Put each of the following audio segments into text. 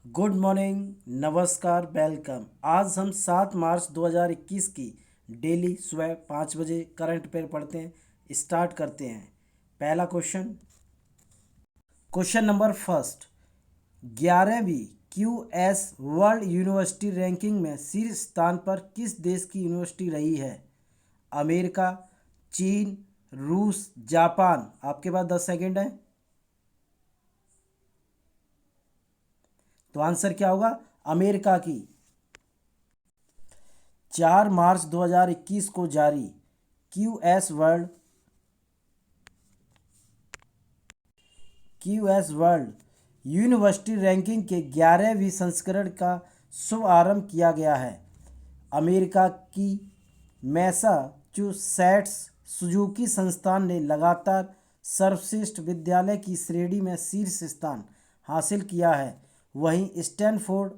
Good morning, नमस्कार, welcome. आज हम 7 मार्च 2021 की डेली सुबह 5 बजे करंट अफेयर पढ़ते हैं। स्टार्ट करते हैं। पहला क्वेश्चन नंबर फर्स्ट। 11वीं क्यूएस वर्ल्ड यूनिवर्सिटी रैंकिंग में शीर्ष स्थान पर किस देश की यूनिवर्सिटी रही है? अमेरिका, चीन, रूस, जापान। आपके पास 10 सेकेंड है। तो आंसर क्या होगा? अमेरिका की। 4 मार्च 2021 को जारी क्यूएस वर्ल्ड यूनिवर्सिटी रैंकिंग के 11वीं संस्करण का शुभारंभ किया गया है। अमेरिका की मैसाचुसेट्स सुजुकी संस्थान ने लगातार सर्वश्रेष्ठ विद्यालय की श्रेणी में शीर्ष स्थान हासिल किया है। वहीं स्टैनफोर्ड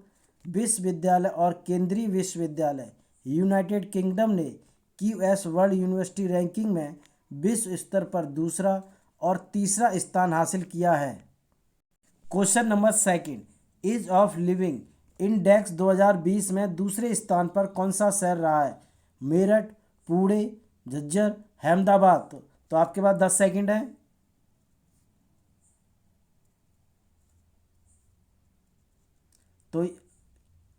विश्वविद्यालय और केंद्रीय विश्वविद्यालय यूनाइटेड किंगडम ने क्यूएस वर्ल्ड यूनिवर्सिटी रैंकिंग में विश्व स्तर पर दूसरा और तीसरा स्थान हासिल किया है। Question number second. Ease of living index 2020 में दूसरे स्थान पर कौन सा शहर रहा है? मेरठ, पुणे, झज्जर, अहमदाबाद। तो आपके पास 10 सेकंड है। तो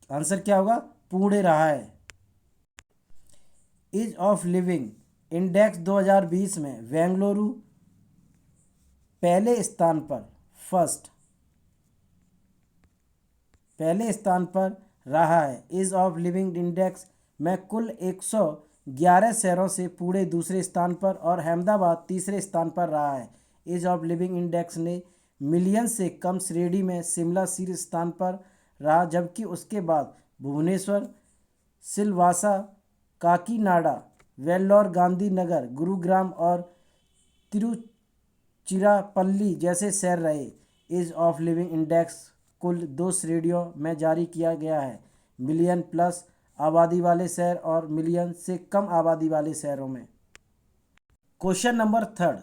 आंसर क्या होगा? पुणे रहा है। ईज ऑफ लिविंग इंडेक्स 2020 में बेंगलुरु फर्स्ट पहले स्थान पर रहा है। ईज ऑफ लिविंग इंडेक्स में कुल 111 शहरों से पुणे दूसरे स्थान पर और अहमदाबाद तीसरे स्थान पर रहा है। ईज ऑफ लिविंग इंडेक्स ने मिलियन से कम श्रेणी में शिमला शीर्ष स्थान पर रहा, जबकि उसके बाद भुवनेश्वर, सिलवासा, काकीनाडा, वेल्लोर, गांधीनगर, गुरुग्राम और तिरुचिरापल्ली जैसे शहर रहे। ईज ऑफ लिविंग इंडेक्स कुल 2 श्रेणियों में जारी किया गया है: मिलियन प्लस आबादी वाले शहर और मिलियन से कम आबादी वाले शहरों में। Question number third.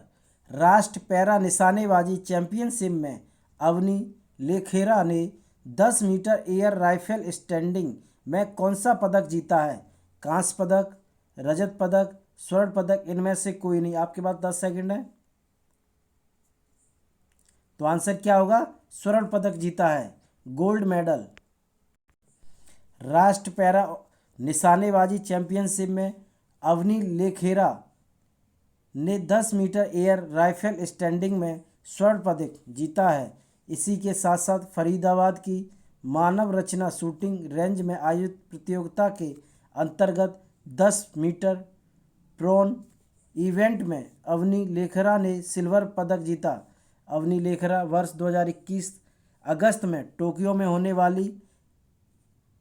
राष्ट्र पैरा निशानेबाजी चैंपियनशिप में अवनी लेखेरा ने 10 मीटर एयर राइफल स्टैंडिंग में कौन सा पदक जीता है? कांस्य पदक, रजत पदक, स्वर्ण पदक। इनमें से कोई नहीं। आपके पास 10 सेकंड है। तो आंसर क्या होगा? स्वर्ण पदक जीता है, गोल्ड मेडल। राष्ट्र पैरा निशानेबाजी चैंपियनशिप में अवनी लेखेरा ने 10 मीटर एयर राइफल स्टैंडिंग में स्वर्ण पदक जीता है। इसी के साथ साथ फरीदाबाद की मानव रचना शूटिंग रेंज में आयोजित प्रतियोगिता के अंतर्गत 10 मीटर प्रोन इवेंट में अवनी लेखरा ने सिल्वर पदक जीता। अवनी लेखरा वर्ष 2021 अगस्त में टोक्यो में होने वाली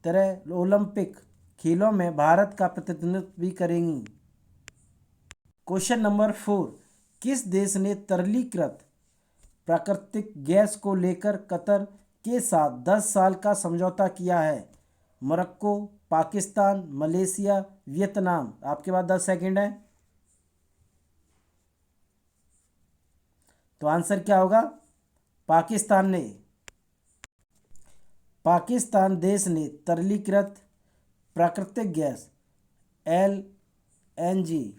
तरह ओलंपिक खेलों में भारत का प्रतिनिधित्व भी करेंगी। Question number 4। किस देश ने तरलीकृत प्राकृतिक गैस को लेकर कतर के साथ 10 साल का समझौता किया है? Morocco, Pakistan, Malaysia, Vietnam. आपके पास 10 सेकंड है। तो आंसर क्या होगा? पाकिस्तान ने। पाकिस्तान देश ने तरलीकृत प्राकृतिक गैस एलएनजी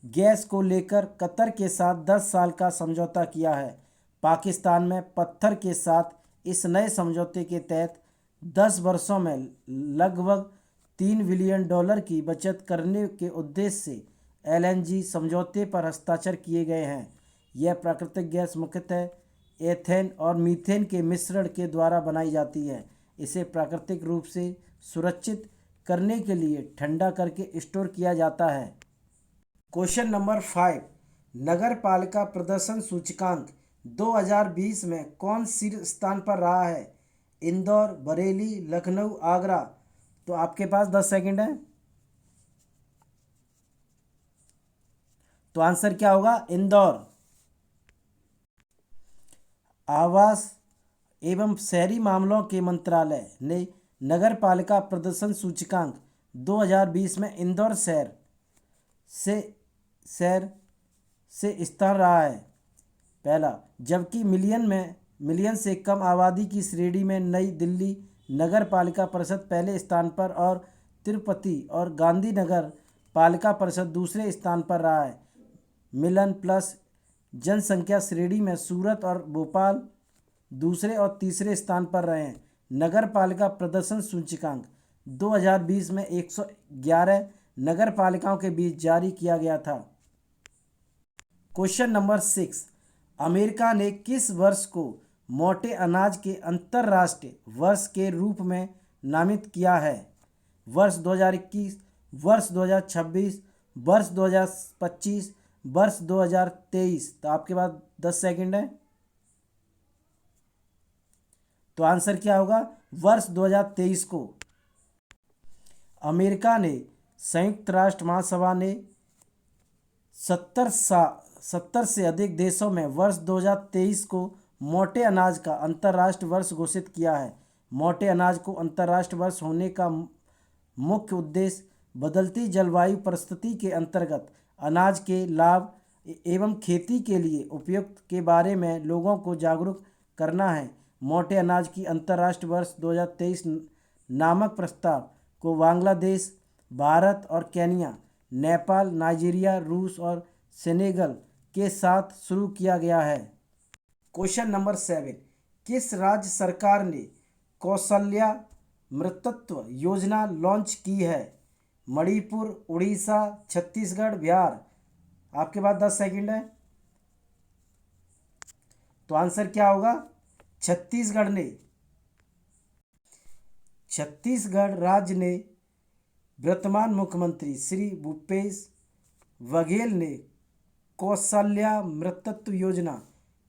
गैस को लेकर कतर के साथ 10 साल का समझौता किया है। पाकिस्तान में पत्थर के साथ इस नए समझौते के तहत 10 वर्षों में लगभग $3 बिलियन की बचत करने के उद्देश्य से एलएनजी समझौते पर हस्ताक्षर किए गए हैं। यह प्राकृतिक गैस मुख्यतः एथेन और मीथेन के मिश्रण के द्वारा बनाई जाती है। इसे प्राकृतिक रूप से सुरक्षित करने के लिए ठंडा करके स्टोर किया जाता है। Question number 5। नगर पालिका प्रदर्शन सूचकांक 2020 में कौन शीर्ष स्थान पर रहा है? इंदौर, बरेली, लखनऊ, आगरा। तो आपके पास 10 सेकंड है। तो आंसर क्या होगा? इंदौर। आवास एवं शहरी मामलों के मंत्रालय ने नगर पालिका प्रदर्शन सूचकांक 2020 में इंदौर शहर से स्थान रहा है पहला, जबकि मिलियन में मिलियन से कम आबादी की श्रेणी में नई दिल्ली नगर पालिका परिषद पहले स्थान पर और तिरुपति और गांधीनगर पालिका परिषद दूसरे स्थान पर रहा है। मिलियन प्लस जनसंख्या श्रेणी में सूरत और भोपाल दूसरे और तीसरे स्थान पर रहे हैं। नगर पालिका प्रदर्शन सूचकांक 2020 में 111 नगर पालिकाओं के बीच जारी किया गया था। क्वेश्चन नंबर 6, अमेरिका ने किस वर्ष को मोटे अनाज के अंतर्राष्ट्रीय वर्ष के रूप में नामित किया है? वर्ष 2021, वर्ष 2026, वर्ष 2025, वर्ष 2023। तो आपके पास 10 सेकंड है। तो आंसर क्या होगा? वर्ष 2023 को। अमेरिका ने संयुक्त राष्ट्र महासभा ने 70 से अधिक देशों में वर्ष 2023 को मोटे अनाज का अंतर्राष्ट्रीय वर्ष घोषित किया है। मोटे अनाज को अंतर्राष्ट्रीय वर्ष होने का मुख्य उद्देश्य बदलती जलवायु परिस्थिति के अंतर्गत अनाज के लाभ एवं खेती के लिए उपयुक्त के बारे में लोगों को जागरूक करना है। मोटे अनाज की अंतर्राष्ट्रीय वर्ष 2023 नामक प्रस्ताव को बांग्लादेश, भारत और केन्या, नेपाल, नाइजीरिया, रूस और सेनेगल के साथ शुरू किया गया है। क्वेश्चन नंबर 7, किस राज्य सरकार ने कौशल्या मृतत्व योजना लॉन्च की है? मणिपुर, उड़ीसा, छत्तीसगढ़, बिहार। आपके पास 10 सेकंड है। तो आंसर क्या होगा? छत्तीसगढ़ ने। छत्तीसगढ़ राज्य ने वर्तमान मुख्यमंत्री श्री भूपेश बघेल ने कौशल्या मृतत्व योजना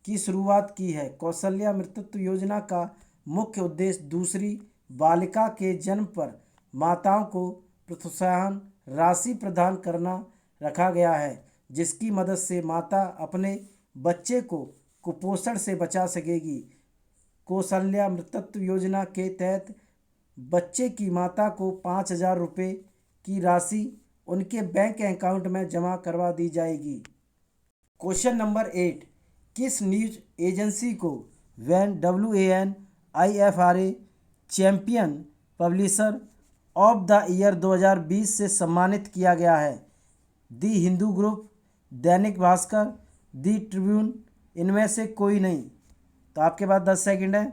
की शुरुआत की है। कौशल्या मृतत्व योजना का मुख्य उद्देश्य दूसरी बालिका के जन्म पर माताओं को प्रोत्साहन राशि प्रदान करना रखा गया है, जिसकी मदद से माता अपने बच्चे को कुपोषण से बचा सकेगी। कौशल्या मृतत्व योजना के तहत बच्चे की माता को 5,000 रुपये की राशि उनके बैंक अकाउंट में जमा करवा दी जाएगी। क्वेश्चन नंबर 8, किस न्यूज एजेंसी को WAN IFRA champion publisher of the year 2020 से सम्मानित किया गया है? दी हिंदू ग्रुप, दैनिक भास्कर, दी ट्रिब्यून, इनमें से कोई नहीं। तो आपके पास 10 सेकंड है।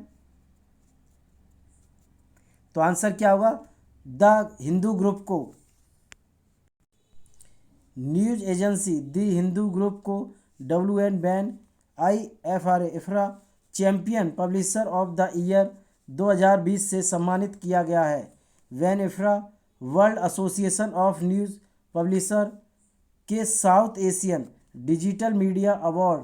तो आंसर क्या होगा? द हिंदू ग्रुप को। News agency the Hindu group को WAN IFRA champion publisher of the year 2020 से सम्मानित किया गया है। वैन IFRA world association of news publisher के South Asian digital media award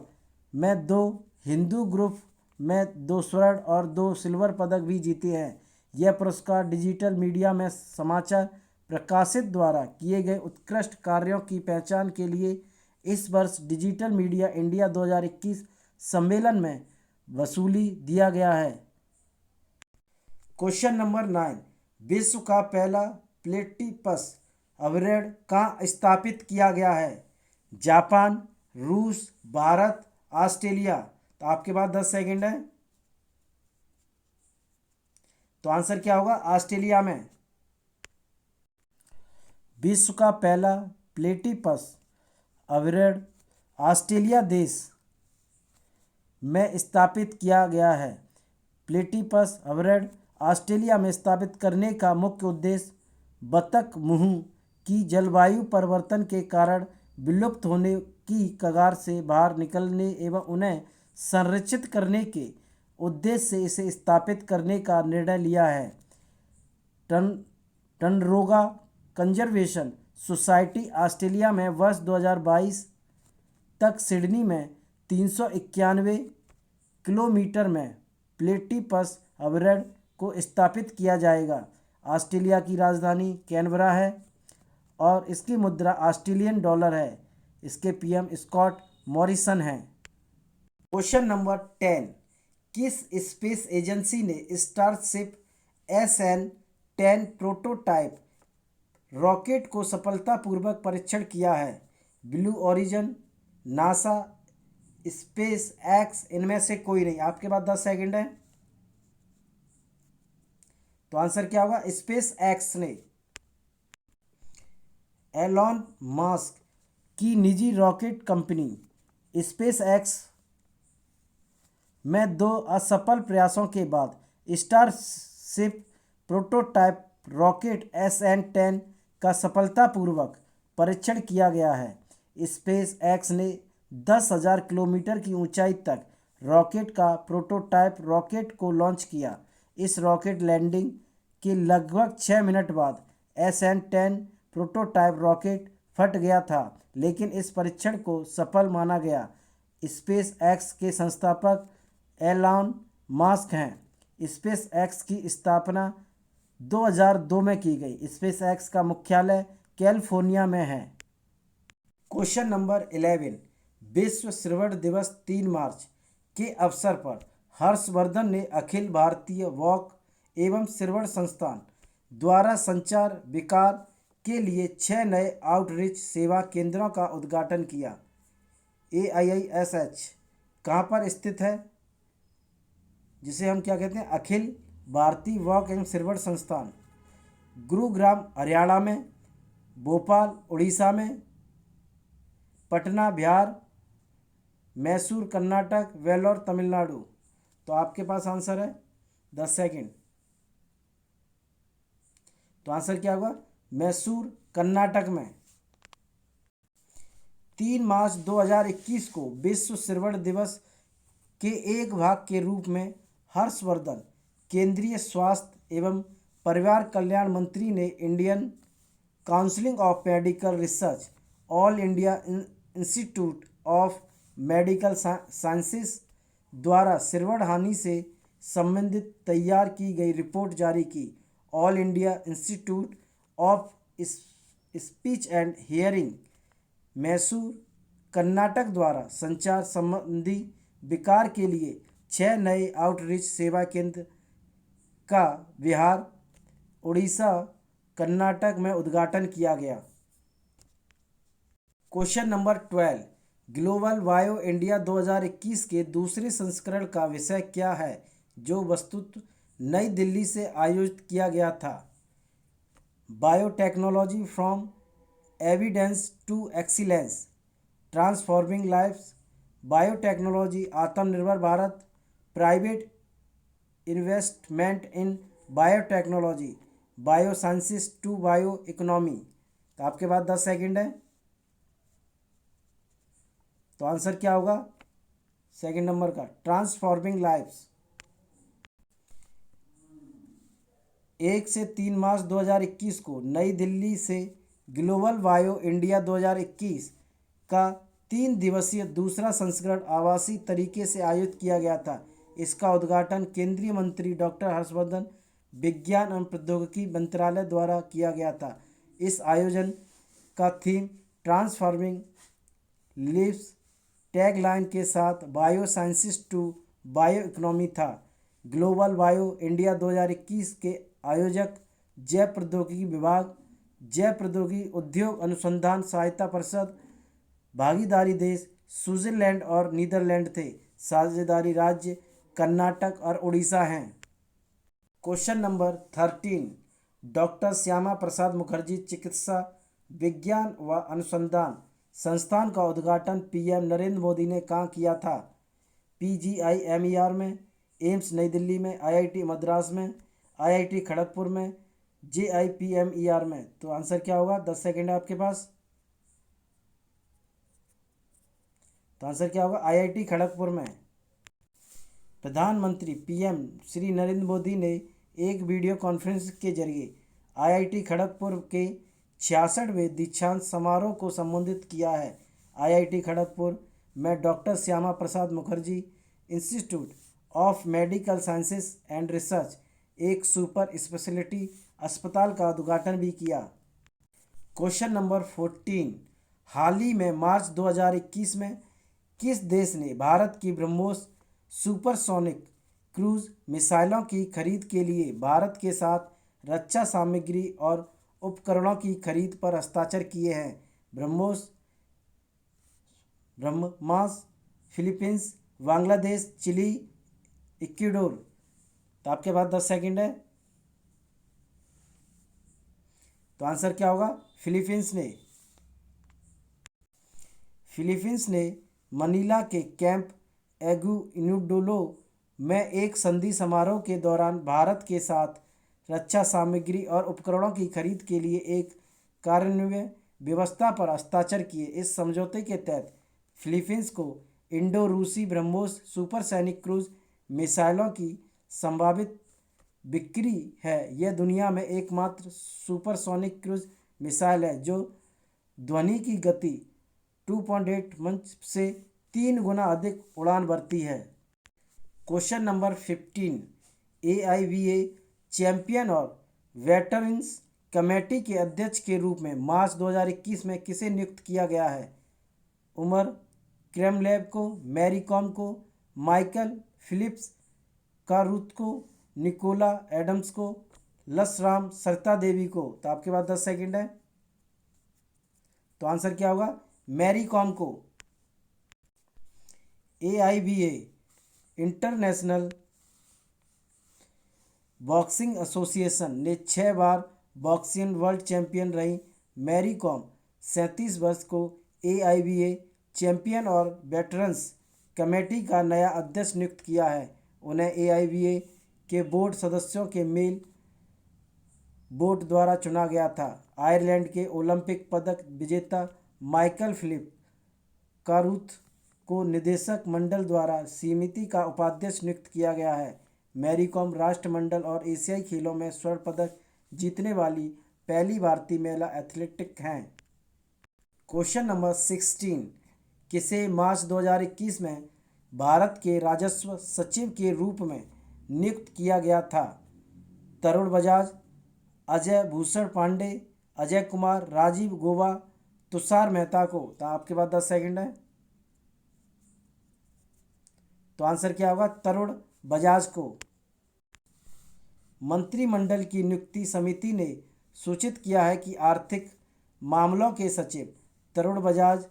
में 2 हिंदू ग्रुप में 2 स्वर्ण और 2 सिल्वर पदक भी जीते हैं। यह पुरस्कार डिजिटल मीडिया में समाचार प्रकाशित द्वारा किए गए उत्कृष्ट कार्यों की पहचान के लिए इस वर्ष डिजिटल मीडिया इंडिया 2021 सम्मेलन में वसूली दिया गया है। क्वेश्चन नंबर 9, विश्व का पहला प्लेटिपस अवॉर्ड कहाँ स्थापित किया गया है? जापान, रूस, भारत, ऑस्ट्रेलिया। तो आपके पास 10 सेकंड है। तो आंसर क्या होगा? ऑस्ट्रेलिया में। विश्व का पहला प्लेटिपस अवॉर्ड ऑस्ट्रेलिया देश में स्थापित किया गया है। प्लेटिपस अवॉर्ड ऑस्ट्रेलिया में स्थापित करने का मुख्य उद्देश्य बतख मुंह की जलवायु परिवर्तन के कारण विलुप्त होने की कगार से बाहर निकलने एवं उन्हें संरक्षित करने के उद्देश्य से इसे स्थापित करने का निर्णय लिया है। टनरोगा कंजर्वेशन सोसाइटी ऑस्ट्रेलिया में वर्ष 2022 तक सिडनी में 391 किलोमीटर में प्लेटिपस अवॉर्ड को स्थापित किया जाएगा। ऑस्ट्रेलिया की राजधानी कैनबरा है और इसकी मुद्रा ऑस्ट्रेलियन डॉलर है। इसके PM स्कॉट मॉरिसन हैं। क्वेश्चन नंबर 10, किस स्पेस एजेंसी ने स्टारशिप SN10 प्रोटोटाइप रॉकेट को सफलतापूर्वक परीक्षण किया है? Blue origin, NASA, space x इनमें से कोई नहीं। आपके पास 10 सेकंड है। तो आंसर क्या होगा? स्पेस एक्स ने एलॉन मस्क की निजी रॉकेट कंपनी स्पेस एक्स में 2 असफल प्रयासों के बाद स्टारशिप प्रोटोटाइप रॉकेट SN-10 का सफलतापूर्वक परीक्षण किया गया है। स्पेस एक्स ने 10,000 किलोमीटर की ऊंचाई तक रॉकेट का प्रोटोटाइप रॉकेट को लॉन्च किया। इस रॉकेट लैंडिंग के लगभग 6 मिनट बाद SN-10 प्रोटोटाइप रॉकेट फट गया था, लेकिन इस परीक्षण को सफल माना गया। स्पेस एक्स के संस्थापक एलॉन मस्क हैं। स्पेस एक्स की स्थापना 2002 में की गई। स्पेस एक्स का मुख्यालय कैलिफोर्निया में है। क्वेश्चन नंबर 11, विश्व श्रवण दिवस 3 मार्च के अवसर पर हर्षवर्धन ने अखिल भारतीय वॉक एवं श्रवण संस्थान द्वारा संचार विकार के लिए 6 नए आउटरीच सेवा केंद्रों का उद्घाटन किया। AIISH कहाँ पर स्थित है? जिसे हम क्या कहते हैं? अखिल भारतीय वॉक एवं श्रवण संस्थान। गुरुग्राम हरियाणा में, भोपाल उड़ीसा में, पटना बिहार, मैसूर कर्नाटक, वेलोर तमिलनाडु। तो आपके पास आंसर है 10 सेकंड। तो आंसर क्या होगा? मैसूर कर्नाटक में। 3 मार्च 2021 को विश्व श्रवण दिवस के एक भाग के रूप में हर्षवर्धन केंद्रीय स्वास्थ्य एवं परिवार कल्याण मंत्री ने Indian council of medical research, all India institute of medical sciences द्वारा श्रवण हानि से संबंधित तैयार की गई रिपोर्ट जारी की। All India institute of speech and hearing Mysore Karnataka द्वारा संचार संबंधी विकार के लिए 6 नए आउटरीच सेवा केंद्र का बिहार, उड़ीसा, कर्नाटक में उद्घाटन किया गया। Question number 12, global bio India 2021 के दूसरे संस्करण का विषय क्या है, जो वस्तुतः नई दिल्ली से आयोजित किया गया था? Biotechnology from evidence to excellence, transforming lives, biotechnology Atmanirbhar Bharat, private investment in biotechnology, biosciences to bio economy. तो आपके पास 10 सेकंड है। तो आंसर क्या होगा? सेकंड नंबर का ट्रांसफॉर्मिंग लाइफ्स। 1 से 3 मार्च 2021 को नई दिल्ली से ग्लोबल बायो इंडिया 2021 का 3 दिवसीय दूसरा संस्करण आभासी तरीके से आयोजित किया गया था। इसका उद्घाटन केंद्रीय मंत्री डॉक्टर हर्षवर्धन विज्ञान एवं प्रौद्योगिकी मंत्रालय द्वारा किया गया था। इस आयोजन का थीम ट्रांसफॉर्मिंग लिव्स टैगलाइन के साथ bio sciences to bio economy था। ग्लोबल बायो इंडिया 2021 के आयोजक जैव प्रौद्योगिकी विभाग, जैव प्रौद्योगिकी उद्योग अनुसंधान सहायता परिषद, भागीदारी देश स्विट्जरलैंड और नीदरलैंड थे। साझेदारी राज्य कर्नाटक और उड़ीसा हैं। Question number 13, doctor Shyama Prasad Mukherjee चिकित्सा विज्ञान व अनुसंधान संस्थान का उद्घाटन PM नरेंद्र मोदी ने कहाँ किया था? PGIMER में, एम्स नई दिल्ली में, IIT मद्रास में, IIT खड़गपुर में, JIPMER में। तो आंसर क्या होगा? 10 सेकेंड है आपके पास। तो आंसर क्या होगा? IIT खड़गपुर में। प्रधानमंत्री PM श्री नरेंद्र मोदी ने एक वीडियो कॉन्फ्रेंस के जरिए IIT खड़गपुर के 66वें दीक्षांत समारोह को संबोधित किया है। IIT खड़गपुर में doctor Shyama Prasad Mukherjee institute of medical sciences and research, एक सुपर स्पेशलिटी अस्पताल का उद्घाटन भी किया। क्वेश्चन नंबर 14, हाल ही में मार्च 2021 में किस देश ने भारत की ब्रह्मोस सुपरसोनिक क्रूज मिसाइलों की खरीद के लिए भारत के साथ रक्षा सामग्री और उपकरणों की खरीद पर हस्ताक्षर किए हैं? BrahMos Philippines, Bangladesh, Chile, Ecuador. तो आपके पास 10 सेकंड है। तो आंसर क्या होगा? फिलीपींस ने। फिलीपींस ने मनीला के कैंप एगुइनोडोलो में एक संधि समारोह के दौरान भारत के साथ रक्षा सामग्री और उपकरणों की खरीद के लिए एक कार्यान्वयन व्यवस्था पर हस्ताक्षर किए। इस समझौते के तहत फिलीपींस को इंडो रूसी ब्रह्मोस सुपरसैनिक क्रूज मिसाइलों की संभावित बिक्री है। यह दुनिया में एकमात्र सुपरसोनिक क्रूज मिसाइल है जो ध्वनि की गति 2.8 मंच से 3 गुना अधिक उड़ान भरती है। क्वेश्चन नंबर 15, AIVA चैंपियन और वेटरन्स कमेटी के अध्यक्ष के रूप में मार्च 2021 में किसे नियुक्त किया गया है? उमर क्रेमलेव को, मैरी कॉम को, माइकल फिलिप्स कारूथ को, निकोला एडम्स को, लसराम सरिता देवी को। तो आपके पास 10 सेकंड है। तो आंसर क्या होगा? मैरी कॉम को। AIBA इंटरनेशनल बॉक्सिंग एसोसिएशन ने 6 बार बॉक्सिंग वर्ल्ड चैंपियन रही मैरी कॉम 37 वर्ष को AIBA चैंपियन और वेटरन्स कमेटी का नया अध्यक्ष नियुक्त किया है। उन्हें AIBA के बोर्ड सदस्यों के मेल वोट द्वारा चुना गया था। आयरलैंड के ओलंपिक पदक विजेता माइकल फिलिप कारूथ को निदेशक मंडल द्वारा समिति का उपाध्यक्ष नियुक्त किया गया है। मैरी कॉम राष्ट्रमंडल और एशियाई खेलों में स्वर्ण पदक जीतने वाली पहली भारतीय महिला एथलेटिक हैं। क्वेश्चन नंबर 16, किसे मार्च 2021 में भारत के राजस्व सचिव के रूप में नियुक्त किया गया था? तरुण बजाज, अजय भूषण पांडे, अजय कुमार, राजीव गौबा, तुषार मेहता को। तो आपके पास 10 सेकंड है। तो आंसर क्या होगा? तरुण बजाज को। मंत्रिमंडल की नियुक्ति समिति ने सूचित किया है कि आर्थिक मामलों के सचिव तरुण बजाज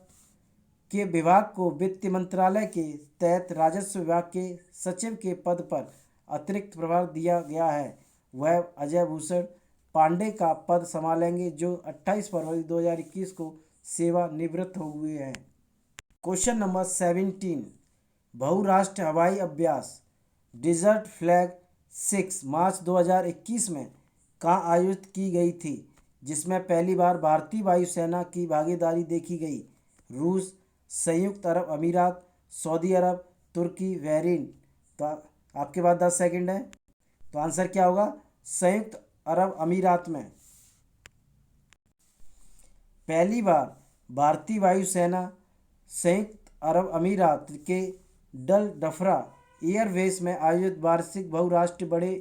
के विभाग को वित्त मंत्रालय के तहत राजस्व विभाग के सचिव के पद पर अतिरिक्त प्रभार दिया गया है। वह अजय भूषण पांडे का पद संभालेंगे जो 28 फरवरी 2021 को सेवानिवृत्त हो हुए हैं। क्वेश्चन नंबर 17, बहुराष्ट्र हवाई अभ्यास डिजर्ट फ्लैग 6 मार्च 2021 में कहाँ आयोजित की गई थी, जिसमें पहली बार भारतीय वायुसेना की भागीदारी देखी गई? रूस, संयुक्त अरब अमीरात, सऊदी अरब, तुर्की, बहरीन। तो आपके पास 10 सेकंड है। तो आंसर क्या होगा? संयुक्त अरब अमीरात में। पहली बार भारतीय वायुसेना संयुक्त अरब अमीरात के डल डफरा एयरवेस में आयोजित वार्षिक बहुराष्ट्रीय बड़े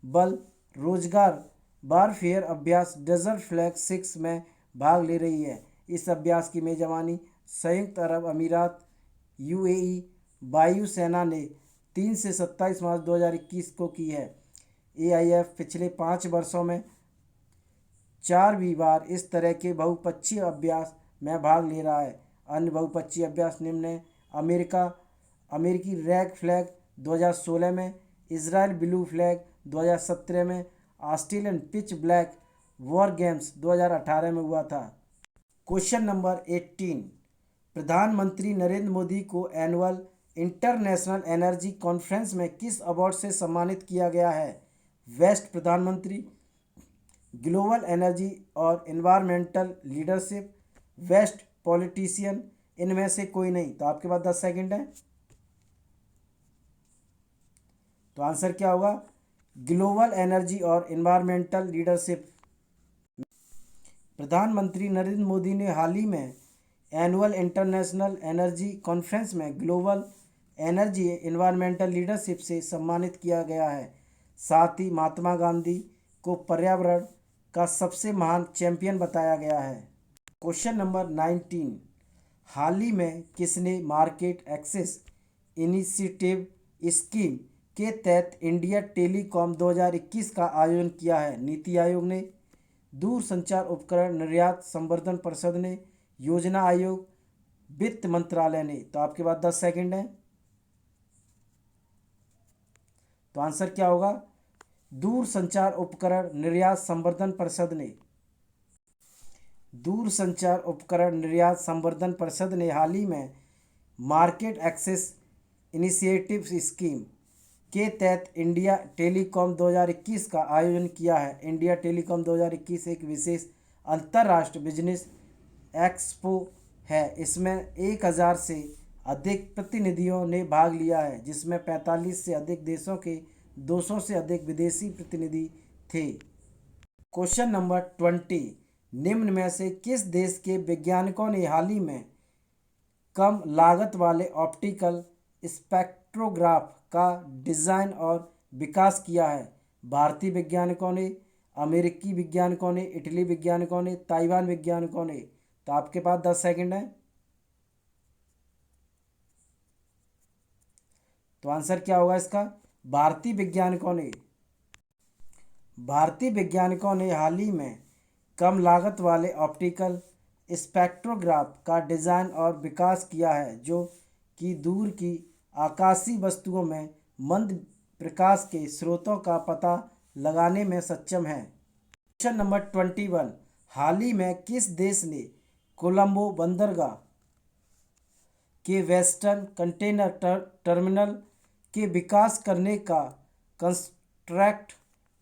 बल रोजगार वारफेयर अभ्यास डेजर्ट फ्लैग 6 में भाग ले रही है। इस अभ्यास की मेजबानी संयुक्त अरब अमीरात UAE वायुसेना ने 3 से 27 मार्च 2021 को की है। AIF पिछले 5 वर्षों में 4वीं बार इस तरह के बहुपक्षीय अभ्यास में भाग ले रहा है। अन्य बहुपक्षीय अभ्यास निम्न है: अमेरिकी रेड फ्लैग 2016 में, इजराइल ब्लू फ्लैग 2017 में, Australian pitch black war games 2018 में हुआ था। क्वेश्चन नंबर 18, प्रधानमंत्री नरेंद्र मोदी को एनुअल इंटरनेशनल एनर्जी कॉन्फ्रेंस में किस अवार्ड से सम्मानित किया गया है? बेस्ट प्रधानमंत्री, ग्लोबल एनर्जी और एनवायरमेंटल लीडरशिप, बेस्ट पॉलिटिशियन, इनमें से कोई नहीं। तो आपके पास 10 सेकंड है। तो आंसर क्या होगा? ग्लोबल एनर्जी और एनवायरमेंटल लीडरशिप। प्रधानमंत्री नरेंद्र मोदी ने हाल ही में एनुअल इंटरनेशनल एनर्जी कॉन्फ्रेंस में ग्लोबल एनर्जी एनवायरमेंटल लीडरशिप से सम्मानित किया गया है। साथ ही महात्मा गांधी को पर्यावरण का सबसे महान चैंपियन बताया गया है। क्वेश्चन नंबर 19, हाल ही में किसने मार्केट एक्सेस इनिशिएटिव स्कीम के तहत इंडिया टेलीकॉम 2021 का आयोजन किया है? नीति आयोग ने, दूरसंचार उपकरण निर्यात संवर्धन परिषद ने, योजना आयोग, वित्त मंत्रालय ने। तो आपके पास 10 सेकंड है। तो आंसर क्या होगा? दूरसंचार उपकरण निर्यात संवर्धन परिषद ने। दूरसंचार उपकरण निर्यात संवर्धन परिषद ने हाल ही में मार्केट एक्सेस इनिशिएटिव स्कीम के तहत इंडिया टेलीकॉम 2021 का आयोजन किया है। इंडिया टेलीकॉम 2021 एक विशेष अंतर्राष्ट्रीय बिजनेस एक्सपो है। इसमें 1000 से अधिक प्रतिनिधियों ने भाग लिया है, जिसमें 45 से अधिक देशों के 200 से अधिक विदेशी प्रतिनिधि थे। क्वेश्चन नंबर 20, निम्न में से किस देश के वैज्ञानिकों ने हाल ही में कम लागत वाले ऑप्टिकल स्पेक्ट्रोग्राफ का डिज़ाइन और विकास किया है? भारतीय वैज्ञानिकों ने, अमेरिकी वैज्ञानिकों ने, इटली वैज्ञानिकों ने, ताइवान वैज्ञानिकों ने। तो आपके पास 10 सेकंड है। तो आंसर क्या होगा इसका? भारतीय वैज्ञानिकों ने। भारतीय वैज्ञानिकों ने हाल ही में कम लागत वाले ऑप्टिकल स्पेक्ट्रोग्राफ का डिज़ाइन और विकास किया है, जो कि दूर की आकाशीय वस्तुओं में मंद प्रकाश के स्रोतों का पता लगाने में सक्षम है। क्वेश्चन नंबर 21, हाल ही में किस देश ने कोलंबो बंदरगाह के वेस्टर्न कंटेनर टर्मिनल के विकास करने का कंट्रैक्ट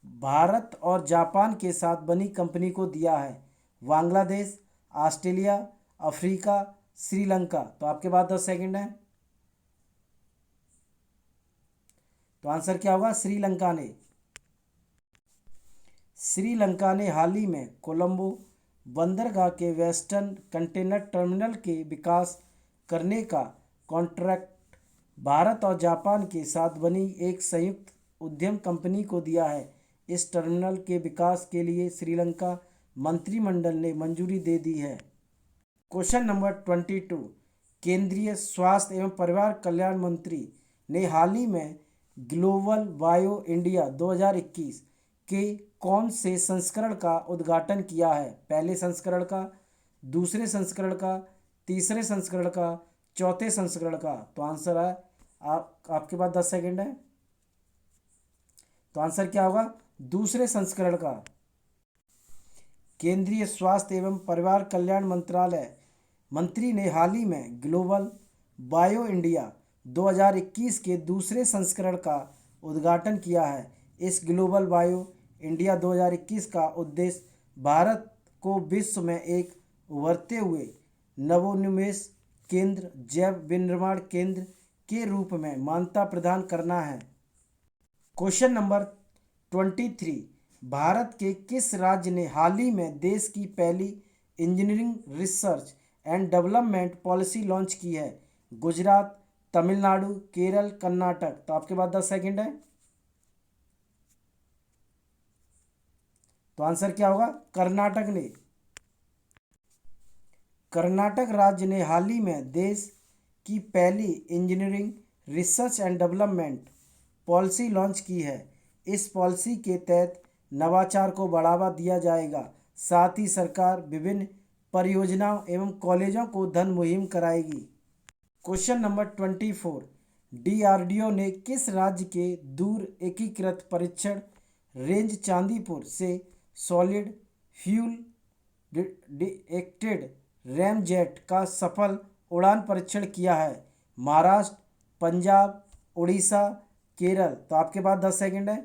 भारत और जापान के साथ बनी कंपनी को दिया है? Bangladesh, Australia, Africa, Sri Lanka. तो आपके पास 10 सेकंड है। तो आंसर क्या होगा? श्रीलंका ने। श्रीलंका ने हाल ही में कोलंबो बंदरगाह के वेस्टर्न कंटेनर टर्मिनल के विकास करने का कॉन्ट्रैक्ट भारत और जापान के साथ बनी एक संयुक्त उद्यम कंपनी को दिया है। इस टर्मिनल के विकास के लिए श्रीलंका मंत्रिमंडल ने मंजूरी दे दी है। क्वेश्चन नंबर 22, केंद्रीय स्वास्थ्य एवं परिवार कल्याण मंत्री ने हाल ही में ग्लोबल बायो इंडिया 2021 के कौन से संस्करण का उद्घाटन किया है? पहले संस्करण का, दूसरे संस्करण का, तीसरे संस्करण का, चौथे संस्करण का। तो आंसर है आपके पास 10 सेकंड है। तो आंसर क्या होगा? दूसरे संस्करण का। केंद्रीय स्वास्थ्य एवं परिवार कल्याण मंत्रालय मंत्री ने हाल ही में ग्लोबल बायो इंडिया 2021 के दूसरे संस्करण का उद्घाटन किया है। इस ग्लोबल बायो इंडिया 2021 का उद्देश्य भारत को विश्व में एक उभरते हुए नवोन्मेष केंद्र, जैव विनिर्माण केंद्र के रूप में मान्यता प्रदान करना है। क्वेश्चन नंबर 23, भारत के किस राज्य ने हाल ही में देश की पहली engineering research and development policy launch की है? गुजरात, तमिलनाडु, केरल, कर्नाटक। तो आपके पास 10 सेकंड है। तो आंसर क्या होगा? कर्नाटक ने। कर्नाटक राज्य ने हाल ही में देश की पहली engineering research and development policy launch की है। इस पॉलिसी के तहत नवाचार को बढ़ावा दिया जाएगा। साथ ही सरकार विभिन्न परियोजनाओं एवं कॉलेजों को धन मुहैया कराएगी। क्वेश्चन नंबर 24, डीआरडीओ ने किस राज्य के दूर एकीकृत परीक्षण रेंज चांदीपुर से सॉलिड फ्यूल डिटेक्टेड रैमजेट का सफल उड़ान परीक्षण किया है? महाराष्ट्र, पंजाब, उड़ीसा, केरल। तो आपके पास 10 सेकंड है।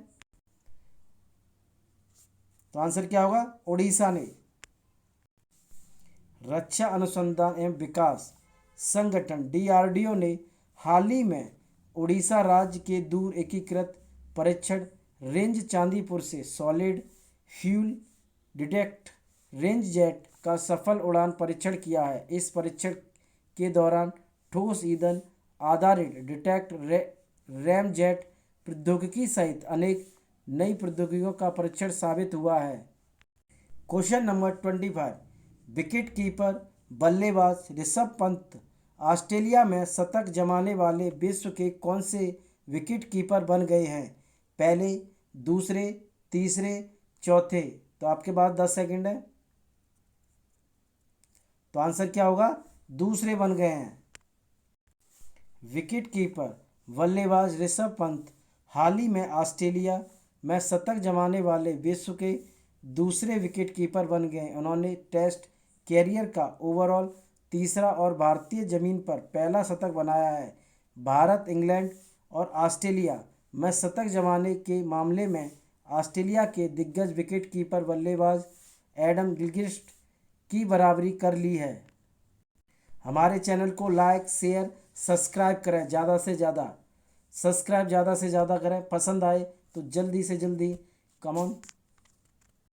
तो आंसर क्या होगा? उड़ीसा ने। रक्षा अनुसंधान एवं विकास संगठन डीआरडीओ ने हाल ही में उड़ीसा राज्य के दूर एकीकृत परीक्षण रेंज चांदीपुर से solid fuel detect range jet का सफल उड़ान परीक्षण किया है। इस परीक्षण के दौरान ठोस ईंधन आधारित डिटेक्ट रैम जेट प्रौद्योगिकी सहित अनेक नई प्रौद्योगिकियों का परीक्षण साबित हुआ है। क्वेश्चन नंबर 25, विकेट कीपर बल्लेबाज ऋषभ पंत ऑस्ट्रेलिया में शतक जमाने वाले विश्व के कौन से विकेट कीपर बन गए हैं? पहले, दूसरे, तीसरे, चौथे। तो आपके पास 10 सेकंड है। तो आंसर क्या होगा? दूसरे बन गए हैं। विकेट कीपर बल्लेबाज ऋषभ पंत हाल ही में ऑस्ट्रेलिया में शतक जमाने वाले विश्व के दूसरे विकेट कीपर बन गए। उन्होंने टेस्ट कैरियर का ओवरऑल तीसरा और भारतीय ज़मीन पर पहला शतक बनाया है। भारत, इंग्लैंड और ऑस्ट्रेलिया में शतक जमाने के मामले में ऑस्ट्रेलिया के दिग्गज विकेट कीपर बल्लेबाज एडम गिलक्रिस्ट की बराबरी कर ली है। हमारे चैनल को लाइक, शेयर, सब्सक्राइब करें। ज़्यादा से ज़्यादा सब्सक्राइब ज़्यादा से ज़्यादा करें। पसंद आए तो जल्दी से जल्दी कमेंट